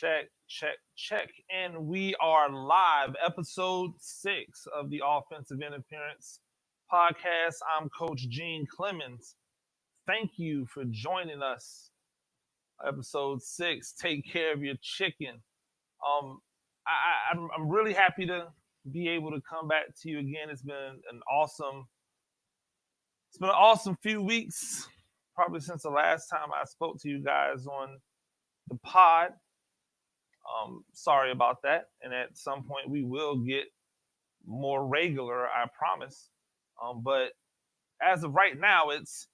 Check, check, check. And we are live, episode 6 of the Offensive Interference podcast. I'm Coach Gene Clemens. Thank you for joining us. Episode 6, take care of your chicken. I'm really happy to be able to come back to you again. It's been an awesome few weeks, probably since the last time I spoke to you guys on the pod. Sorry about that. And at some point we will get more regular, I promise. But as of right now, it's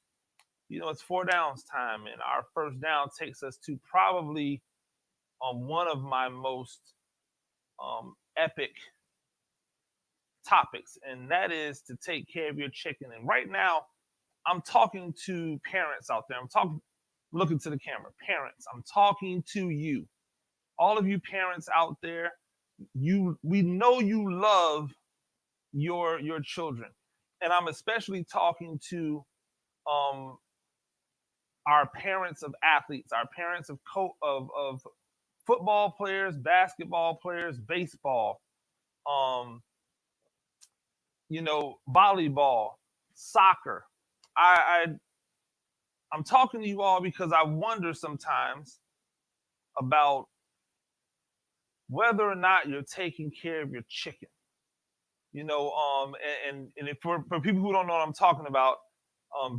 4 downs time, and our first down takes us to probably one of my most epic topics, and that is to take care of your chicken. And right now, I'm talking to parents out there. Looking to the camera. Parents, I'm talking to you. All of you parents out there, we know you love your children, and I'm especially talking to our parents of athletes, our parents of football players, basketball players, baseball, volleyball, soccer. I'm talking to you all because I wonder sometimes about whether or not you're taking care of your chicken. And if for people who don't know what I'm talking about,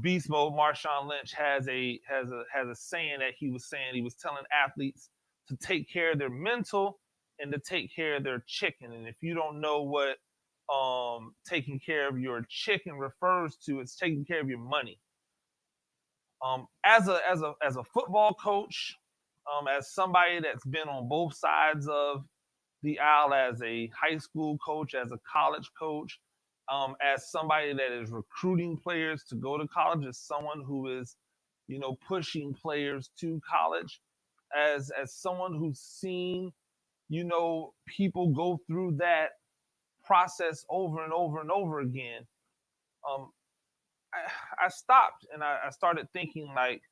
Beast Mode Marshawn Lynch has a saying that he was saying. He was telling athletes to take care of their mental and to take care of their chicken. And if you don't know what taking care of your chicken refers to, it's taking care of your money. As a football coach, as somebody that's been on both sides of the aisle, as a high school coach, as a college coach, as somebody that is recruiting players to go to college, as someone who is, pushing players to college, as someone who's seen, people go through that process over and over and over again. I stopped and I started thinking, like,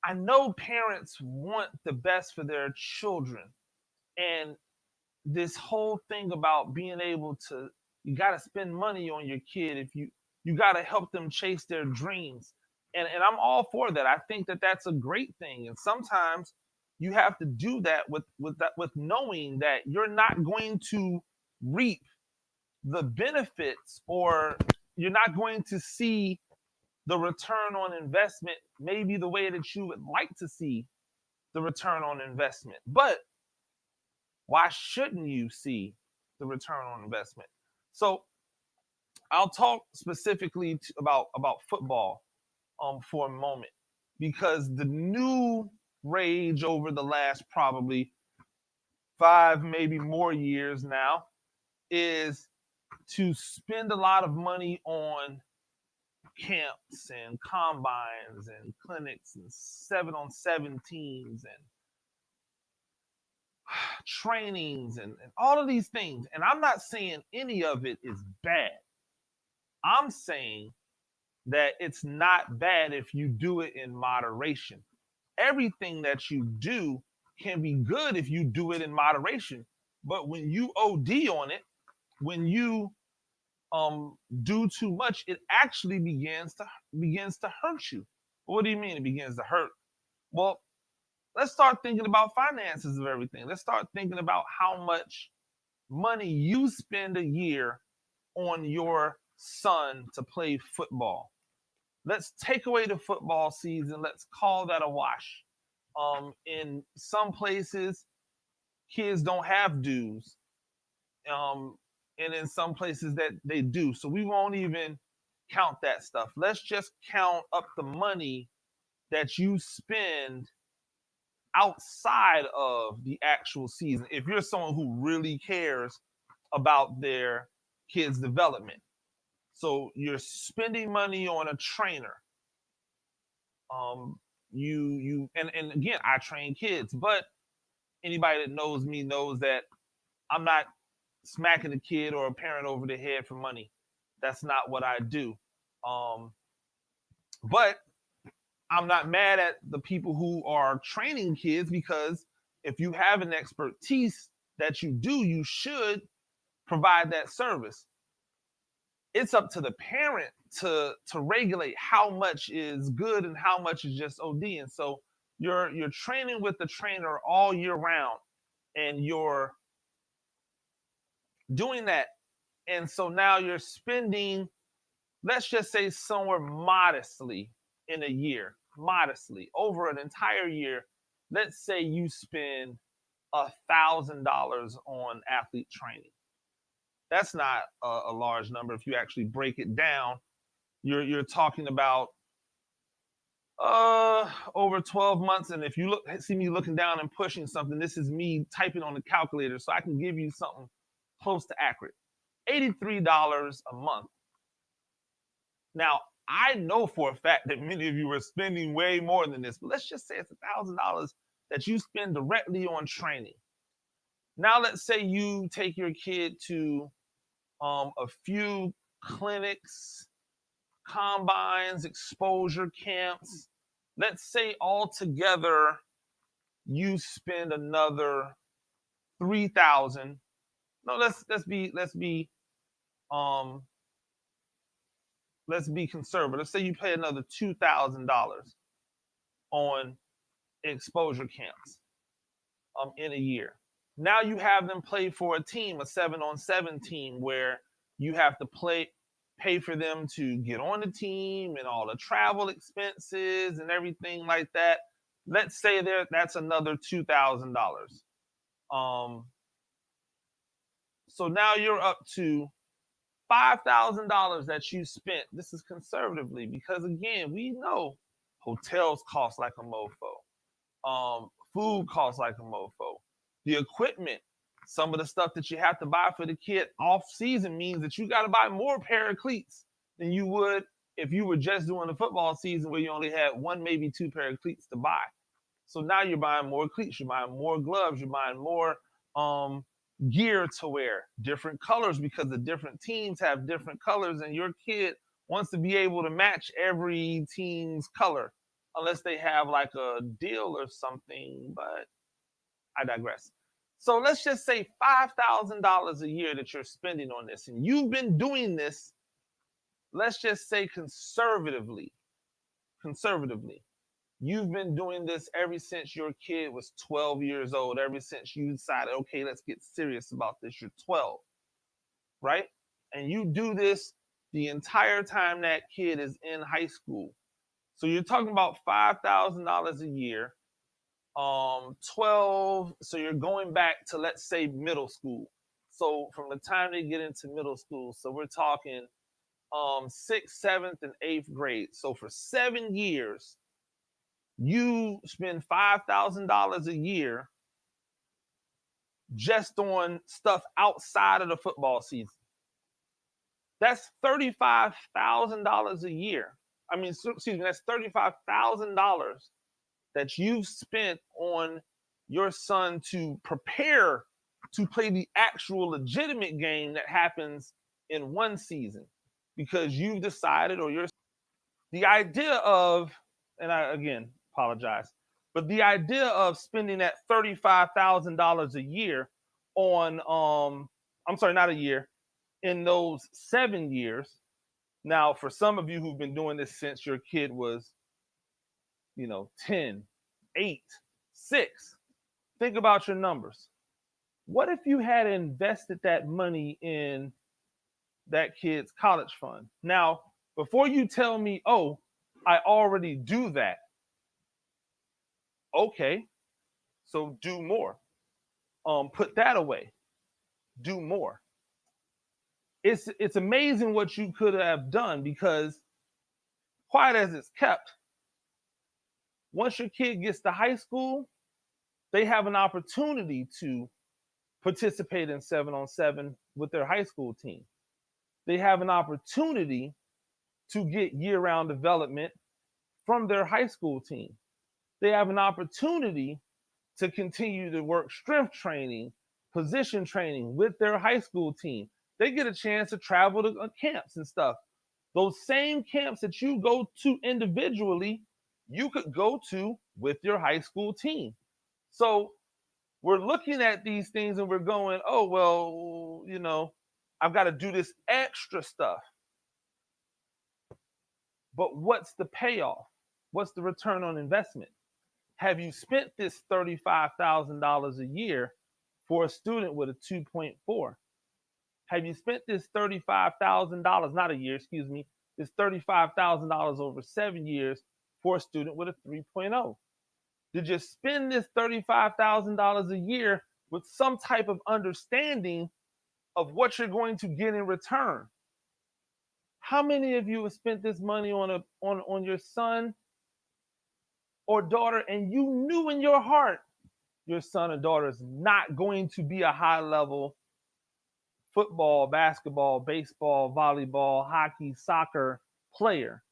I know parents want the best for their children. And this whole thing about being able to, you got to spend money on your kid. If you got to help them chase their dreams. And I'm all for that. I think that that's a great thing. And sometimes you have to do that with knowing that you're not going to reap the benefits, or you're not going to see the return on investment maybe the way that you would like to see the return on investment. But why shouldn't you see the return on investment? So I'll talk specifically about football for a moment, because the new rage over the last probably 5, maybe more years now, is to spend a lot of money on camps and combines and clinics and 7-on-7 teams and trainings and all of these things. And I'm not saying any of it is bad. I'm saying that it's not bad if you do it in moderation. Everything that you do can be good if you do it in moderation. But when you OD on it, when you do too much, it actually begins to hurt you. What do you mean it begins to hurt? Well, let's start thinking about finances of everything. Let's start thinking about how much money you spend a year on your son to play football. Let's take away the football season. Let's call that a wash. In some places, kids don't have dues. And in some places that they do. So we won't even count that stuff. Let's just count up the money that you spend outside of the actual season, if you're someone who really cares about their kids' development. So you're spending money on a trainer. And again, I train kids, but anybody that knows me knows that I'm not smacking a kid or a parent over the head for money. That's not what I do. But I'm not mad at the people who are training kids, because if you have an expertise that you do, you should provide that service. It's up to the parent to regulate how much is good and how much is just OD. And so you're training with the trainer all year round, and you're doing that. And so now you're spending, let's just say somewhere modestly in a year, modestly over an entire year. Let's say you spend $1,000 on athlete training. That's not a large number. If you actually break it down, you're talking about over 12 months. And if you see me looking down and pushing something, this is me typing on the calculator, so I can give you something close to accurate. $83 a month. Now, I know for a fact that many of you are spending way more than this, but let's just say it's $1,000 that you spend directly on training. Now, let's say you take your kid to a few clinics, combines, exposure camps. Let's say altogether you spend another $3,000. No, let's be conservative. Let's say you pay another $2,000 on exposure camps in a year. Now you have them play for a team, a 7-on-7 team, where you have to pay for them to get on the team and all the travel expenses and everything like that. Let's say that's another $2,000. So now you're up to $5,000 that you spent. This is conservatively, because again, we know hotels cost like a mofo. Food costs like a mofo. The equipment, some of the stuff that you have to buy for the kid off season means that you got to buy more pair of cleats than you would if you were just doing the football season where you only had one, maybe two pair of cleats to buy. So now you're buying more cleats, you're buying more gloves, you're buying more gear to wear, different colors, because the different teams have different colors, and your kid wants to be able to match every team's color, unless they have like a deal or something, but I digress. So let's just say $5,000 a year that you're spending on this, and you've been doing this, let's just say conservatively, you've been doing this ever since your kid was 12 years old, ever since you decided, okay, let's get serious about this. You're 12, right? And you do this the entire time that kid is in high school. So you're talking about $5,000 a year, 12. So you're going back to, let's say, middle school. So from the time they get into middle school, so we're talking 6th, 7th, and 8th grade. So for 7 years, you spend $5,000 a year just on stuff outside of the football season. That's $35,000 a year. I mean, excuse me, that's $35,000 that you've spent on your son to prepare to play the actual legitimate game that happens in one season, because you've decided, or you're, the idea of, and I again apologize, but the idea of spending that $35,000 a year on, I'm sorry, not a year, in those 7 years. Now, for some of you who've been doing this since your kid was, 10, 8, 6, think about your numbers. What if you had invested that money in that kid's college fund? Now, before you tell me, oh, I already do that. Okay, so do more. Put that away. Do more. It's amazing what you could have done, because quiet as it's kept, once your kid gets to high school, they have an opportunity to participate in 7-on-7 with their high school team. They have an opportunity to get year-round development from their high school team. They have an opportunity to continue to work strength training, position training with their high school team. They get a chance to travel to camps and stuff. Those same camps that you go to individually, you could go to with your high school team. So We're looking at these things and we're going, oh, well, I've got to do this extra stuff. But what's the payoff? What's the return on investment? Have you spent this $35,000 a year for a student with a 2.4? Have you spent this $35,000, not a year, excuse me, this $35,000 over 7 years for a student with a 3.0? Did you spend this $35,000 a year with some type of understanding of what you're going to get in return? How many of you have spent this money on your son or daughter, and you knew in your heart your son or daughter is not going to be a high level football, basketball, baseball, volleyball, hockey, soccer player,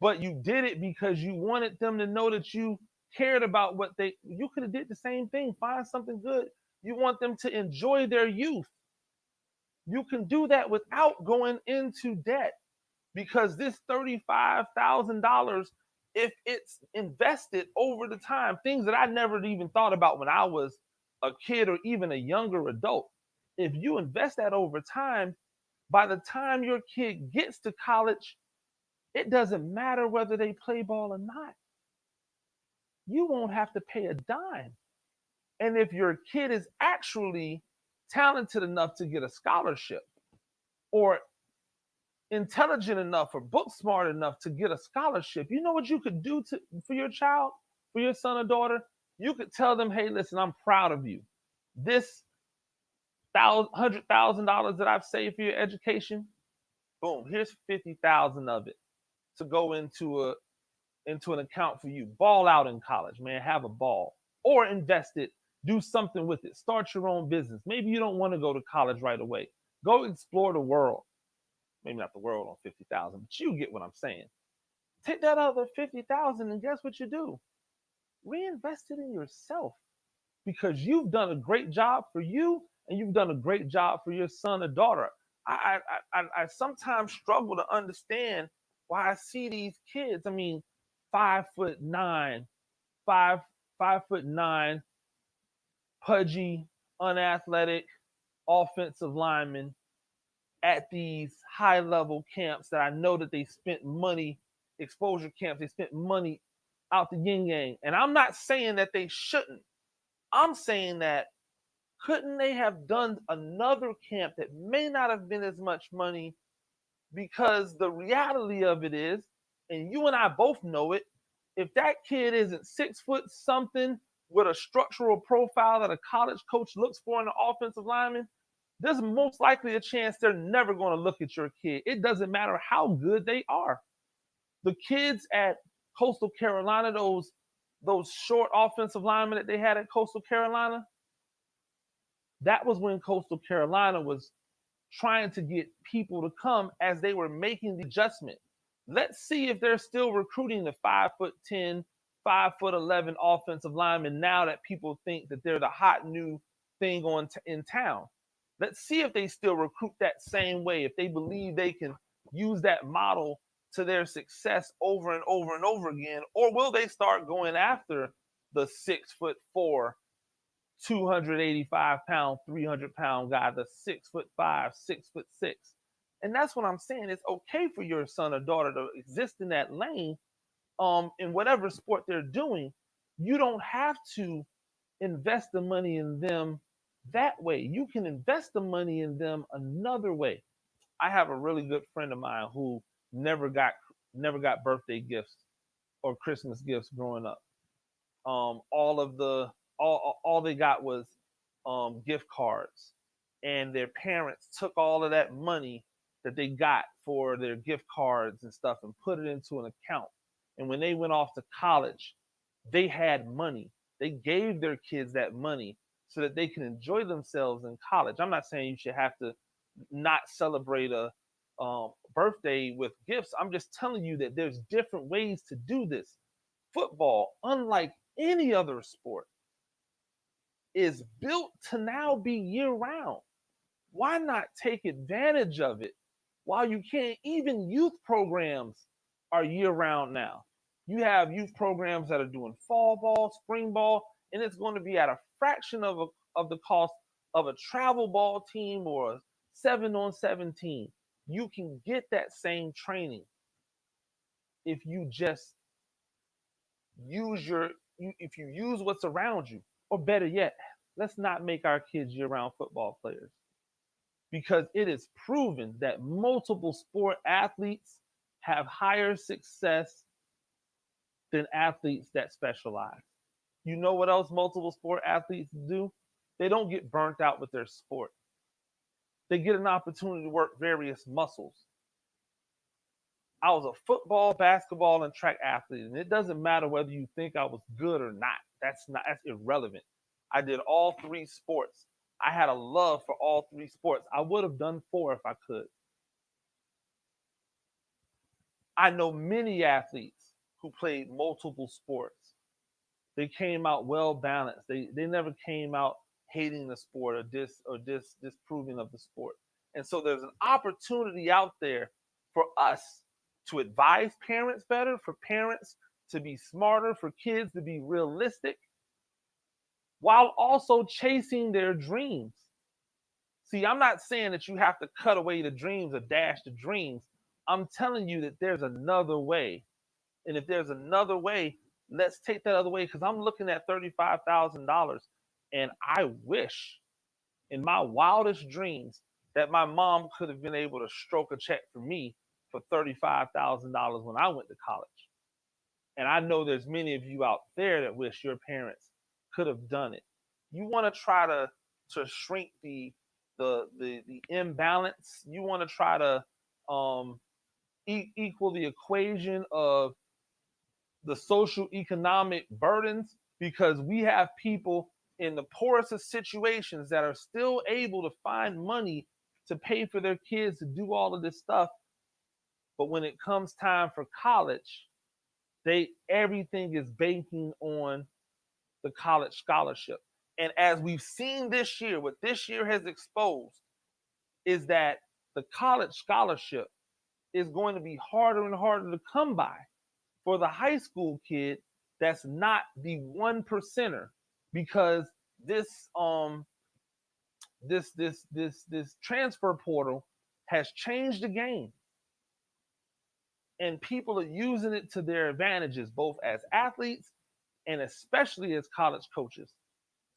but you did it because you wanted them to know that you cared about you could have did the same thing, find something good. You want them to enjoy their youth. You can do that without going into debt, because this $35,000, if it's invested over the time, things that I never even thought about when I was a kid or even a younger adult, if you invest that over time, by the time your kid gets to college, it doesn't matter whether they play ball or not. You won't have to pay a dime. And if your kid is actually talented enough to get a scholarship, or intelligent enough or book smart enough to get a scholarship, you know what you could do for your child, for your son or daughter? You could tell them, hey, listen, I'm proud of you. This $100,000 that I've saved for your education, boom, here's 50,000 of it to go into an account for you. Ball out in college, man, have a ball. Or invest it, do something with it. Start your own business. Maybe you don't want to go to college right away. Go explore the world. Maybe not the world on 50,000, but you get what I'm saying. Take that other 50,000 and guess what you do? Reinvest it in yourself, because you've done a great job for you and you've done a great job for your son or daughter. I sometimes struggle to understand why I see these kids. I mean, 5'9", 5'9", pudgy, unathletic, offensive linemen at these high level camps that I know that they spent money, exposure camps, they spent money out the yin yang. And I'm not saying that they shouldn't. I'm saying that couldn't they have done another camp that may not have been as much money? Because the reality of it is, and you and I both know it, if that kid isn't 6 foot something with a structural profile that a college coach looks for in an offensive lineman, there's most likely a chance they're never going to look at your kid. It doesn't matter how good they are. The kids at Coastal Carolina, those short offensive linemen that they had at Coastal Carolina, that was when Coastal Carolina was trying to get people to come as they were making the adjustment. Let's see if they're still recruiting the 5'10", 5'11" offensive linemen now that people think that they're the hot new thing in town. Let's see if they still recruit that same way, if they believe they can use that model to their success over and over and over again, or will they start going after the 6'4", 285-pound, 300-pound guy, the 6'5", 6'6"? And that's what I'm saying. It's okay for your son or daughter to exist in that lane, in whatever sport they're doing. You don't have to invest the money in them that way. You can invest the money in them another way. I have a really good friend of mine who never got birthday gifts or Christmas gifts growing up. All they got was gift cards, and their parents took all of that money that they got for their gift cards and stuff and put it into an account. And when they went off to college, they had money. They gave their kids that money so that they can enjoy themselves in college. I'm not saying you should have to not celebrate a birthday with gifts. I'm just telling you that there's different ways to do this. Football, unlike any other sport, is built to now be year round. Why not take advantage of it while you can? Even youth programs are year round now. You have youth programs that are doing fall ball, spring ball, and it's going to be at a fraction of the cost of a travel ball team or a 7-on-7 team. You can get that same training if you just use if you use what's around you. Or better yet, let's not make our kids year-round football players, because it is proven that multiple sport athletes have higher success than athletes that specialize. You know what else multiple sport athletes do? They don't get burnt out with their sport. They get an opportunity to work various muscles. I was a football, basketball, and track athlete, and it doesn't matter whether you think I was good or not. That's irrelevant. I did all three sports. I had a love for all three sports. I would have done four if I could. I know many athletes who played multiple sports. They came out well balanced. They never came out hating the sport or disproving of the sport. And so there's an opportunity out there for us to advise parents better, for parents to be smarter, for kids to be realistic, while also chasing their dreams. See, I'm not saying that you have to cut away the dreams or dash the dreams. I'm telling you that there's another way. And if there's another way, let's take that other way, because I'm looking at $35,000, and I wish in my wildest dreams that my mom could have been able to stroke a check for me for $35,000 when I went to college. And I know there's many of you out there that wish your parents could have done it. You want to try to shrink the imbalance. You want to try to equal the equation of the social economic burdens, because we have people in the poorest of situations that are still able to find money to pay for their kids to do all of this stuff. But when it comes time for college, everything is banking on the college scholarship. And as we've seen this year, what this year has exposed is that the college scholarship is going to be harder and harder to come by for the high school kid that's not the 1%er, because this transfer portal has changed the game, and people are using it to their advantages, both as athletes and especially as college coaches.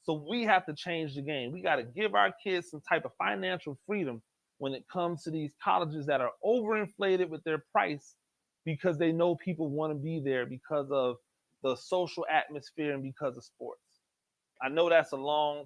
So we have to change the game. We got to give our kids some type of financial freedom when it comes to these colleges that are overinflated with their price, because they know people want to be there because of the social atmosphere and because of sports. I know that's a long